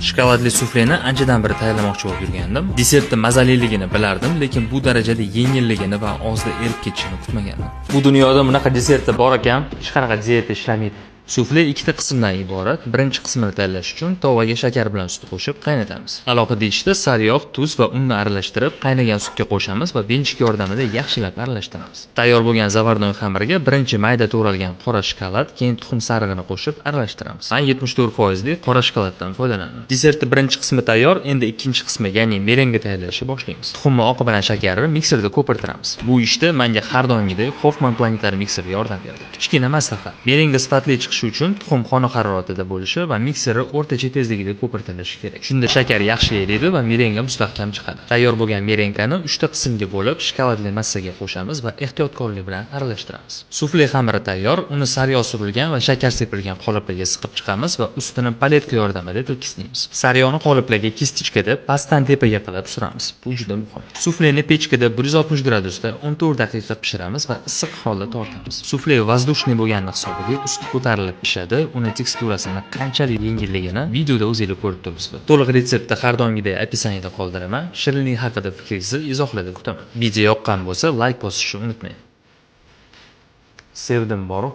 Shokoladli sufleni anchadan beri tayyorlamoqchi bo'lib yurgandim. Desertning mazaliligini bilardim, lekin bu darajada yengilligini va ozda erib ketishini kutmagandim. Bu dunyoda bunaqa desertlar bor ekan, hech qanaqa diyeta ishlamaydi. Sufle ikkita qismdan iborat. Birinchi qismini tayyorlash uchun tovaga shakar bilan sut qo'shib qaynatamiz. Alohida idishda sariyog', tuz va unni aralashtirib, qaynagan sutga qo'shamiz va benchik yordamida yaxshilab aralashtiramiz. Tayyor bo'lgan zavardoy xamiriga birinchi mayda to'g'ralgan qora shokolad, keyin tuxum sarig'ini qo'shib aralashtiramiz. Men 74% qora shokoladdan foydalanaman. Desertning birinchi qismi tayyor, endi ikkinchi qismi, ya'ni merenga tayyorlashni boshlaymiz. Tuxumni oqi bilan shakarni mikserda ko'pirtiramiz. Bu ishda menga har doimgidek Hoffman Planetar mikseri yordam berdi. Kichkina maslahat. Merenga sifatli uchun tuxum xona haroratida bo'lishi va mikseri o'rtacha tezligida ko'pirtilishi kerak. Shunda shakar yaxshi eriydi va merenga mustahkam chiqadi. Tayyor bo'lgan merengani 3 ta qismga bo'lib, shokoladli massaga qo'shamiz va ehtiyotkorlik bilan aralashtiramiz. Sufle xamiri tayyor, uni sariyog' surilgan va shakar sepilgan qoliplarga siqib chiqamiz va ustini paletka yordamida tekislaymiz. Sariyog'ni qoliplarga kistichkada pastdan tepaga qilib suramiz. Bu juda muhim. Sufleni pechkada 160 gradusda 14 daqiqa pishiramiz va issiq holda tortamiz. Sufle vazdushniy bo'lgani hisobiga usti ko'tarilib pishadi. Uni teksturasini qanchalik yengilligini videoda o'zingiz ko'rib turibsiz. To'liq retseptni har doimgidek opisiyaniyada qoldiraman. Shirinlik haqida fikringizni izohlarda kutaman. Video yoqqan bo'lsa, like bosishni unutmang. Sevdim boru.